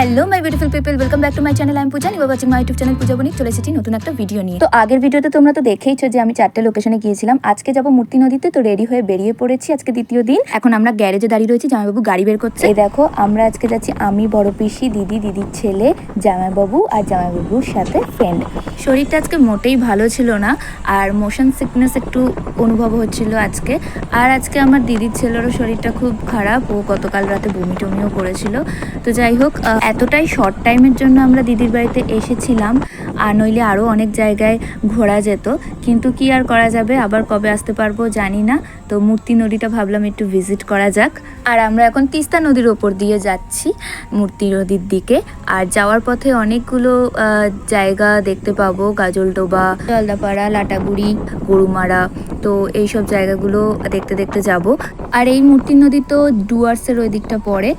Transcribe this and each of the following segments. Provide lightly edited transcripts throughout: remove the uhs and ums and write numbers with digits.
Hello my beautiful people, welcome back to my channel. আমি Puja, you are watching my YouTube channel Puja Banik. চলে এসেছি নতুন একটা ভিডিও নিয়ে। তো আগের ভিডিওতে তোমরা তো দেখেইছো যে আমি 4টে লোকেশনে গিয়েছিলাম। আজকে যাবো মূর্তি নদীতে, তো রেডি হয়ে বেরিয়ে পড়েছি। আজকে দ্বিতীয় দিন। এখন আমরা গ্যারেজে দাঁড়িয়ে রয়েছি, জামাইবাবু গাড়ি বের করছে। এই দেখো, আমরা আজকে যাচ্ছি আমি, বড় পিসি, দিদি, দিদির ছেলে, জামাইবাবু আর জামাইবাবুর সাথে ফ্রেন্ড। শরীরটা আজকে মোটেই ভালো ছিল না, আর মোশন সিকনেস একটু অনুভব হচ্ছিল আজকে। আর আজকে আমার দিদির ছেলেরও শরীরটা খুব খারাপ, ও গতকাল রাতে বমি টমিও করেছিল। তো যাই হোক, এতটাই শর্ট টাইমের জন্য আমরা দিদির বাড়িতে এসেছিলাম, আর নইলে আরও অনেক জায়গায় ঘোরা যেত, কিন্তু কি আর করা যাবে, আবার কবে আসতে পারবো জানি না। তো মূর্তি নদীটা ভাবলাম একটু ভিজিট করা যাক। আর আমরা এখন তিস্তা নদীর ওপর দিয়ে যাচ্ছি মূর্তি নদীর দিকে। আর যাওয়ার পথে অনেকগুলো জায়গা দেখতে পাবো, গাজলডোবা, জলদাপাড়া, লাটাগুড়ি, গরুমারা। তো এইসব জায়গাগুলো দেখতে দেখতে যাব। আর এই মূর্তি নদী তো ডুয়ার্সের ওই দিকটা পড়ে।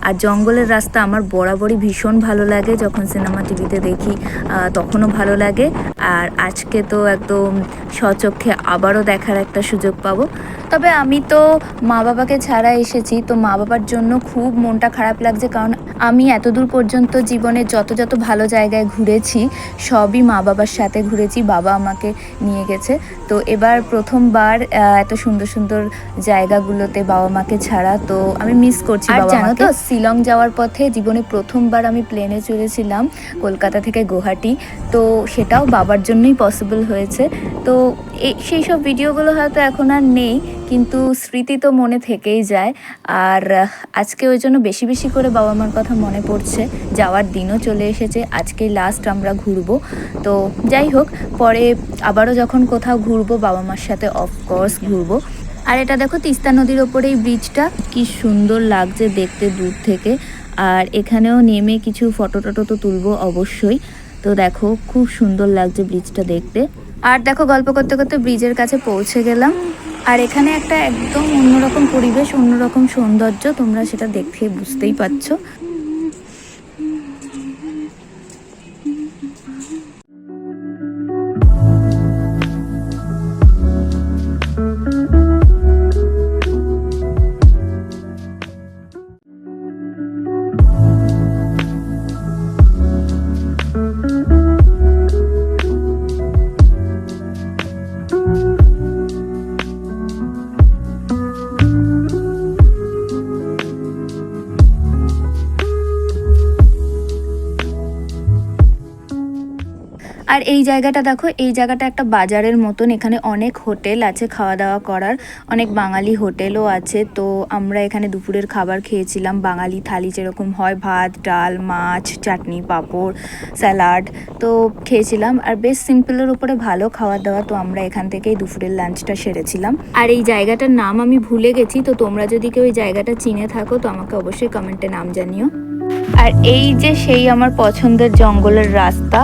আর জঙ্গলের রাস্তা আমার বরাবরই ভীষণ ভালো লাগে, যখন সিনেমা টিভিতে দেখি তখনও ভালো লাগে। আর আজকে তো একদম স্বচক্ষে আবারও দেখার একটা সুযোগ পাবো। তবে আমি তো মা বাবাকে ছাড়া এসেছি, তো মা বাবার জন্য খুব মনটা খারাপ লাগছে, কারণ আমি এতদূর পর্যন্ত জীবনে যত যত ভালো জায়গায় ঘুরেছি সবই মা বাবার সাথে ঘুরেছি, বাবা আমাকে নিয়ে গেছে। তো এবার প্রথমবার এত সুন্দর সুন্দর জায়গাগুলোতে বাবা মাকে ছাড়া, তো আমি মিস করছি বাবা মাকে। জানো তো, শিলং যাওয়ার পথে জীবনে প্রথমবার আমি প্লেনে চড়েছিলাম কলকাতা থেকে গুয়াহাটি, তো সেটাও বাবার জন্যই পসিবল হয়েছে। তো সেই সব ভিডিওগুলো হয়তো এখন আর নেই, কিন্তু স্মৃতি তো মনে থেকেই যায়। আর আজকে ওই জন্য বেশি বেশি করে বাবা মার কথা মনে পড়ছে। যাওয়ার দিনও চলে এসেছে, আজকেই লাস্ট আমরা ঘুরবো। তো যাই হোক, পরে আবারও যখন কোথাও ঘুরবো বাবা মার সাথে অফকোর্স ঘুরবো। আর এটা দেখো, তিস্তা নদীর ওপরে এই ব্রিজটা কি সুন্দর লাগছে দেখতে দূর থেকে। আর এখানেও নেমে কিছু ফটো টটো তো তুলবো অবশ্যই। তো দেখো, খুব সুন্দর লাগছে ব্রিজটা দেখতে। আর দেখো, গল্প করতে করতে ব্রিজের কাছে পৌঁছে গেলাম। আর এখানে একটা একদম অন্যরকম পরিবেশ, অন্যরকম সৌন্দর্য, তোমরা সেটা দেখে বুঝতেই পারছো। আর এই জায়গাটা দেখো, এই জায়গাটা একটা বাজারের মতন। এখানে অনেক হোটেল আছে খাওয়া দাওয়া করার, অনেক বাঙালি হোটেলও আছে। তো আমরা এখানে দুপুরের খাবার খেয়েছিলাম, বাঙালি থালি যেরকম হয়, ভাত, ডাল, মাছ, চাটনি, পাঁপড়, স্যালাড, তো খেয়েছিলাম। আর বেশ সিম্পলের উপরে ভালো খাওয়া দাওয়া। তো আমরা এখান থেকেই দুপুরের লাঞ্চটা সেরেছিলাম। আর এই জায়গাটার নাম আমি ভুলে গেছি, তো তোমরা যদি কেউ এই জায়গাটা চিনে থাকো তো আমাকে অবশ্যই কমেন্টে নাম জানিও। আর এই যে সেই আমার পছন্দের জঙ্গলের রাস্তা,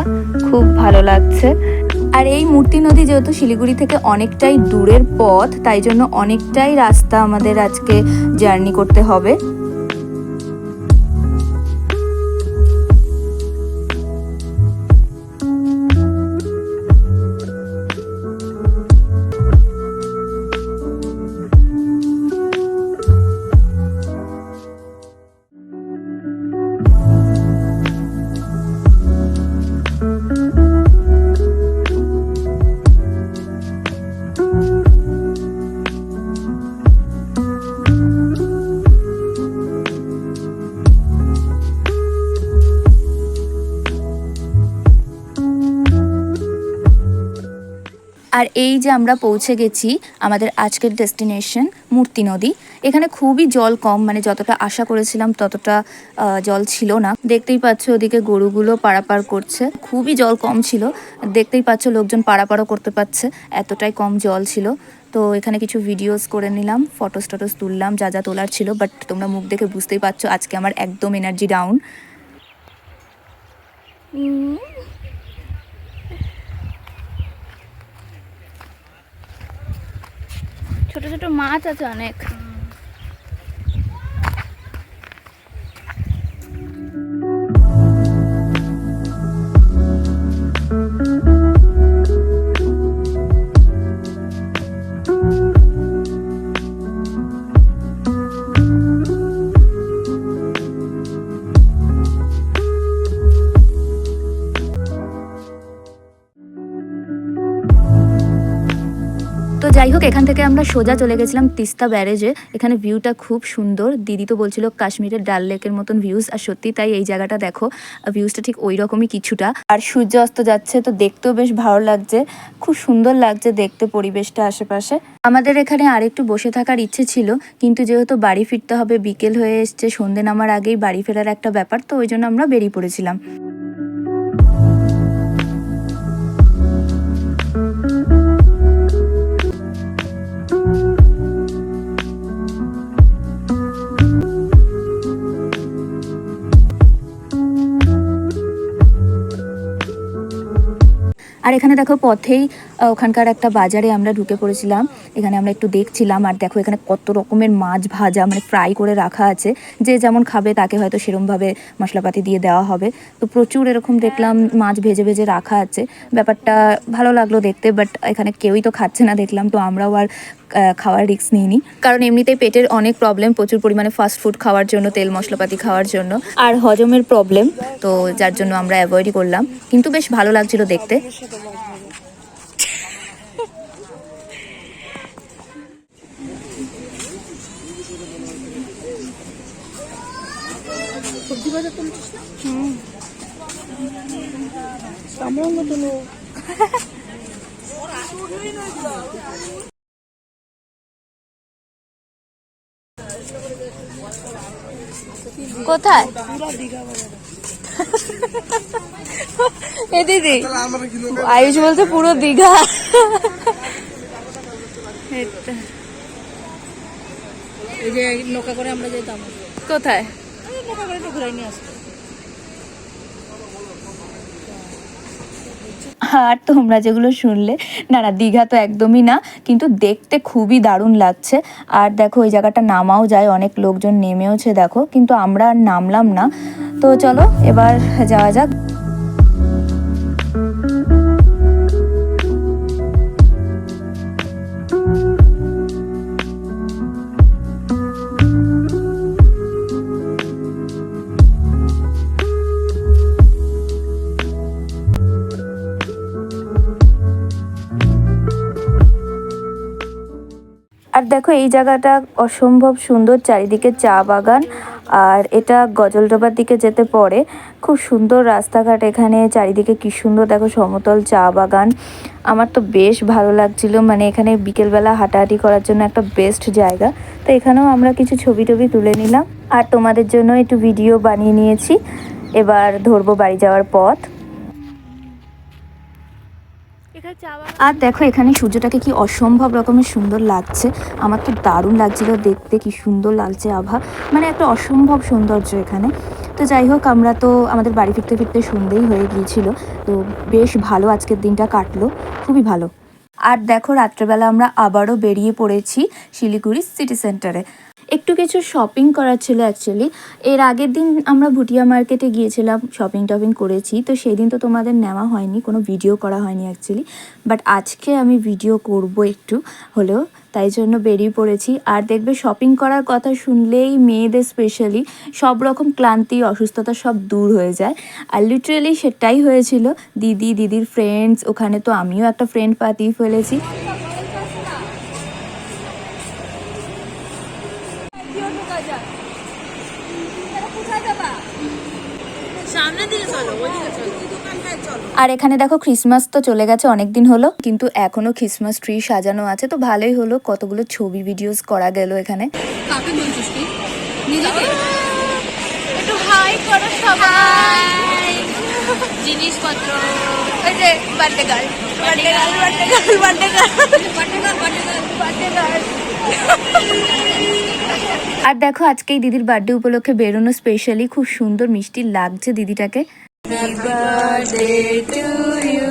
খুব ভালো লাগছে। আর এই মূর্তি নদী যেহেতু শিলিগুড়ি থেকে অনেকটাই দূরের পথ, তাই জন্য অনেকটাই রাস্তা আমাদের আজকে জার্নি করতে হবে। আর এই যে আমরা পৌঁছে গেছি আমাদের আজকের ডেস্টিনেশন মূর্তি নদী। এখানে খুবই জল কম, মানে যতটা আশা করেছিলাম ততটা জল ছিল না। দেখতেই পাচ্ছ ওদিকে গরুগুলো পারাপার করছে, খুবই জল কম ছিল। দেখতেই পাচ্ছ লোকজন পারাপারও করতে পারছে, এতটাই কম জল ছিল। তো এখানে কিছু ভিডিওস করে নিলাম, ফটোস টটোস তুললাম যা যা তোলার ছিল। বাট তোমরা মুখ দেখে বুঝতেই পারছো আজকে আমার একদম এনার্জি ডাউন। ছোট ছোট মাছ আছে অনেক। যাই হোক, এখান থেকে আমরা সোজা চলে গেছিলাম তিস্তা ব্যারেজে। এখানে ভিউটা খুব সুন্দর। দিদি তো বলছিল কাশ্মীরের ডাল লেকের মতন ভিউজ, আর সত্যি তাই। এই জায়গাটা দেখো, ভিউজটা ঠিক ওই রকমই কিছুটা। আর সূর্য অস্ত যাচ্ছে, তো দেখতেও বেশ ভালো লাগছে, খুব সুন্দর লাগছে দেখতে পরিবেশটা আশেপাশে। আমাদের এখানে আরেকটু বসে থাকার ইচ্ছে ছিল, কিন্তু যেহেতু বাড়ি ফিরতে হবে, বিকেল হয়ে এসছে, সন্ধে নামার আগেই বাড়ি ফেরার একটা ব্যাপার, তো ওই জন্য আমরা বেরিয়ে পড়েছিলাম। আর এখানে দেখো পথেই ওখানকার একটা বাজারে আমরা ঢুকে পড়েছিলাম। এখানে আমরা একটু দেখছিলাম, আর দেখো এখানে কত রকমের মাছ ভাজা, মানে ফ্রাই করে রাখা আছে। যে যেমন খাবে তাকে হয়তো সেরমভাবে মশলাপাতি দিয়ে দেওয়া হবে। তো প্রচুর এরকম দেখলাম মাছ ভেজে ভেজে রাখা আছে। ব্যাপারটা ভালো লাগলো দেখতে, বাট এখানে কেউই তো খাচ্ছে না দেখলাম, তো আমরাও আর খাওয়ার রিস্ক নিইনি, কারণ এমনিতেই পেটের অনেক প্রবলেম, প্রচুর পরিমাণে ফাস্ট ফুড খাওয়ার জন্য, তেল মশলাপাতি খাওয়ার জন্য, আর হজমের প্রবলেম, তো যার জন্য আমরা অ্যাভয়েডই করলাম। কিন্তু বেশ ভালো লাগছিল দেখতে। কোথায় এ দিদি? আয়ুষ বলছে পুরো দীঘা। এই যে নৌকা করে আমরা যেতাম। কোথায়? নৌকা করে একটু ঘুরাই নিয়ে আসতো। আর তোমরা যেগুলো শুনলে, না না, দীঘা তো একদমই না, কিন্তু দেখতে খুবই দারুণ লাগছে। আর দেখো ওই জায়গাটা নামাও যায়, অনেক লোকজন নেমেওছে দেখো, কিন্তু আমরা আর নামলাম না। তো চলো এবার যাওয়া যাক। আর দেখো এই জায়গাটা অসম্ভব সুন্দর, চারিদিকে চা বাগান, আর এটা গজলডোবার দিকে যেতে পড়ে। খুব সুন্দর রাস্তাঘাট এখানে, চারিদিকে কি সুন্দর দেখো সমতল চা বাগান। আমার তো বেশ ভালো লাগছিল, মানে এখানে বিকেলবেলা হাঁটাহাঁটি করার জন্য একটা বেস্ট জায়গা। তো এখানেও আমরা কিছু ছবি টবি তুলে নিলাম, আর তোমাদের জন্য একটু ভিডিও বানিয়ে নিয়েছি। এবার ধরবো বাড়ি যাওয়ার পথ। আর দেখো এখানে সূর্যটাকে কি অসম্ভব রকমের সুন্দর লাগছে, আমার তো দারুণ লাগছিল দেখতে, কি সুন্দর লাগছে আভা, মানে একটা অসম্ভব সৌন্দর্য এখানে। তো যাই হোক, আমরা তো আমাদের বাড়ি ফিরতে ফিরতে সন্ধ্যেই হয়ে গিয়েছিল, তো বেশ ভালো আজকের দিনটা কাটলো, খুবই ভালো। আর দেখো রাত্রেবেলা আমরা আবারও বেরিয়ে পড়েছি শিলিগুড়ি সিটি সেন্টারে। একটু কিছু শপিং করার ছিল অ্যাকচুয়ালি। এর আগের দিন আমরা ভুটিয়া মার্কেটে গিয়েছিলাম, শপিং টপিং করেছি, তো সেই দিন তো তোমাদের নেওয়া হয়নি, কোনো ভিডিও করা হয়নি অ্যাকচুয়ালি। বাট আজকে আমি ভিডিও করব একটু হলেও, তাই জন্য বেরিয়ে পড়েছি। আর দেখবে শপিং করার কথা শুনলেই মেয়েদের স্পেশালি সব রকম ক্লান্তি অসুস্থতা সব দূর হয়ে যায়, আর লিটারেলি সেটাই হয়েছিল। দিদির ফ্রেন্ডস, ওখানে তো আমিও একটা ফ্রেন্ড পাতিয়ে ফেলেছি। আর এখানে দেখো ক্রিসমাস তো চলে গেছে অনেক দিন হলো, কিন্তু এখনো ক্রিসমাস ট্রি সাজানো আছে, তো ভালোই হলো, কতগুলো ছবি ভিডিওস করা গেল এখানে। কাকে বলছিস তুই? নিজেকে একটু হাই করো সবাই। জিনিসপত্র ওই যে birthday girl, birthday girl, birthday girl, birthday girl, birthday girl, birthday girl. আর দেখো আজকে এই দিদির বার্থডে উপলক্ষে বেরোনো স্পেশালি, খুব সুন্দর মিষ্টি লাগছে দিদিটাকে। Happy birthday to you,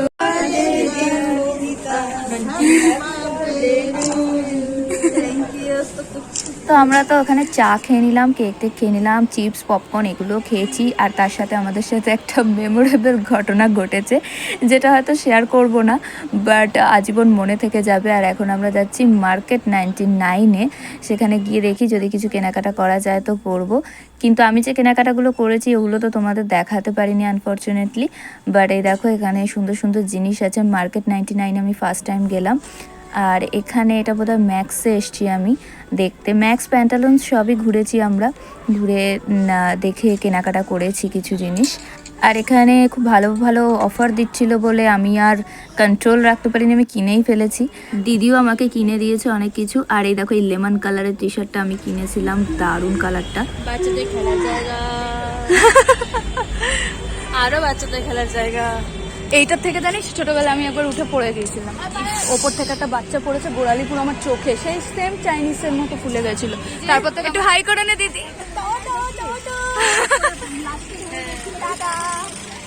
তো আমরা তো ওখানে চা খেয়ে নিলাম, কেক টেক খেয়ে নিলাম, চিপস পপকর্ন এগুলো খেয়েছি। আর তার সাথে আমাদের সাথে একটা মেমোরেবল ঘটনা ঘটেছে, যেটা হয়তো শেয়ার করব না, বাট আজীবন মনে থেকে যাবে। আর এখন আমরা যাচ্ছি মার্কেট 99-এ, সেখানে গিয়ে দেখি যদি কিছু কেনাকাটা করা যায় তো করবো। কিন্তু আমি যে কেনাকাটাগুলো করেছি ওগুলো তো তোমাদের দেখাতে পারিনি আনফর্চুনেটলি, বাট এই দেখো এখানে সুন্দর সুন্দর জিনিস আছে। মার্কেট 99 আমি ফার্স্ট টাইম গেলাম, আর এখানে এটা বোধহয় ম্যাক্সে এসছি আমি দেখতে, ম্যাক্স প্যান্টালুন্স সবই ঘুরেছি আমরা, ঘুরে দেখে কেনাকাটা করেছি কিছু জিনিস। আর এখানে খুব ভালো ভালো অফার দিচ্ছিল বলে আমি আর কন্ট্রোল রাখতে পারিনি, আমি কিনেই ফেলেছি। দিদিও আমাকে কিনে দিয়েছে অনেক কিছু। আর এই দেখো এই লেমন কালারের টি শার্টটা আমি কিনেছিলাম, দারুণ কালারটা। বাচ্চাদের খেলার জায়গা, আরো বাচ্চাদের খেলার জায়গা। এইটার থেকে জানিস ছোটবেলা আমি একবার উঠে পড়ে গিয়েছিলাম, ওপর থেকে একটা বাচ্চা পড়েছে, গোড়ালি পুরো আমার চোখে, সেই সেম চাইনিজের মতো ফুলে গেছিল। তারপর থেকে একটু হাই করে নে দিদি।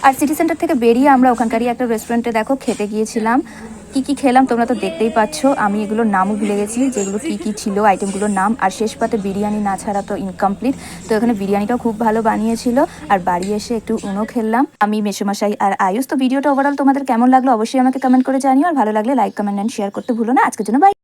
আর সিটি সেন্টার থেকে বেরিয়ে আমরা ওখানকারই একটা রেস্টুরেন্টে দেখো খেতে গিয়েছিলাম। কি কি খেলাম তোমরা তো দেখতেই পাচ্ছ, আমি এগুলোর নামও ভুলে গেছি যেগুলো কি কি ছিল আইটেমগুলোর নাম। আর শেষ পাতে বিরিয়ানি না ছাড়া তো ইনকমপ্লিট। তো এখানে বিরিয়ানিটাও খুব ভালো বানিয়েছিল। আর বাড়ি এসে একটু উনো খেললাম আমি, মেসোমশাই আর আয়ুষ। তো ভিডিওটা ওভারঅল তোমাদের কেমন লাগলো অবশ্যই আমাকে কমেন্ট করে জানিও। আর ভালো লাগলে লাইক কমেন্ট অ্যান্ড শেয়ার করতে ভুলো না। আজকের জন্য বাই।